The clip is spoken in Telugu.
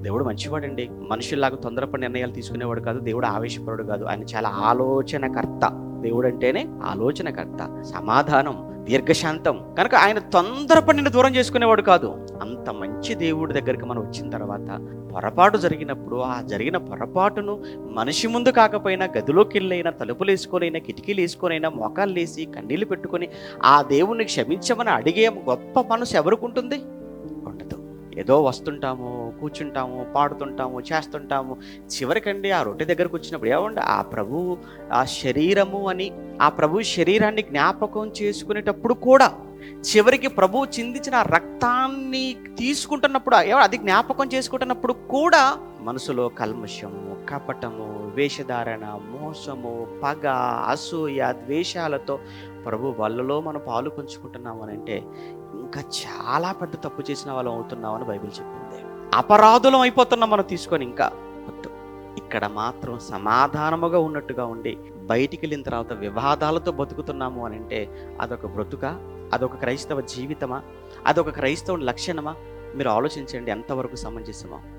దేవుడు మంచివాడండి. మనుషుల్లాగా తొందరపడి నిర్ణయాలు తీసుకునేవాడు కాదు. దేవుడు ఆవేశపరుడు కాదు. ఆయన చాలా ఆలోచనకర్త. దేవుడు అంటేనే ఆలోచనకర్త, సమాధానం, దీర్ఘశాంతం. కనుక ఆయన తొందరపడి నిన్ను దూరం చేసుకునేవాడు కాదు. అంత మంచి దేవుడి దగ్గరికి మనం వచ్చిన తర్వాత పొరపాటు జరిగినప్పుడు ఆ జరిగిన పొరపాటును మనిషి ముందు కాకపోయినా గదిలోకి వెళ్ళైనా, తలుపులు వేసుకొనైనా, కిటికీలు వేసుకొనైనా, మోకాళ్ళు వేసి కన్నీళ్లు పెట్టుకొని ఆ దేవుణ్ణి క్షమించమని అడిగే గొప్ప మనసు ఎవరికి ఉంటుంది? ఉండదు. ఏదో వస్తుంటాము, కూర్చుంటాము, పాడుతుంటాము, చేస్తుంటాము. చివరికండి ఆ రొట్టె దగ్గరకు వచ్చినప్పుడు ఏమండి, ఆ ప్రభువు ఆ శరీరము అని ఆ ప్రభు శరీరాన్ని జ్ఞాపకం చేసుకునేటప్పుడు కూడా, చివరికి ప్రభువు చిందించిన రక్తాన్ని తీసుకుంటున్నప్పుడు అది జ్ఞాపకం చేసుకుంటున్నప్పుడు కూడా మనసులో కల్మషము, కపటము, వేషధారణ, మోసము, పగ, అసూయ, ద్వేషాలతో ప్రభు వాళ్ళలో మనం పాలు పంచుకుంటున్నాము అని అంటే ఇంకా చాలా పెద్ద తప్పు చేసిన వాళ్ళం అవుతున్నామని బైబిల్ చెప్పింది. అపరాధులం అయిపోతున్నాం మనం తీసుకొని. ఇంకా వద్దు. ఇక్కడ మాత్రం సమాధానముగా ఉన్నట్టుగా ఉండి బయటికి వెళ్ళిన తర్వాత వివాదాలతో బతుకుతున్నాము అని అంటే అదొక బ్రతుక? అదొక క్రైస్తవ జీవితమా? అదొక క్రైస్తవుని లక్షణమా? మీరు ఆలోచించండి ఎంతవరకు సమంజసమో.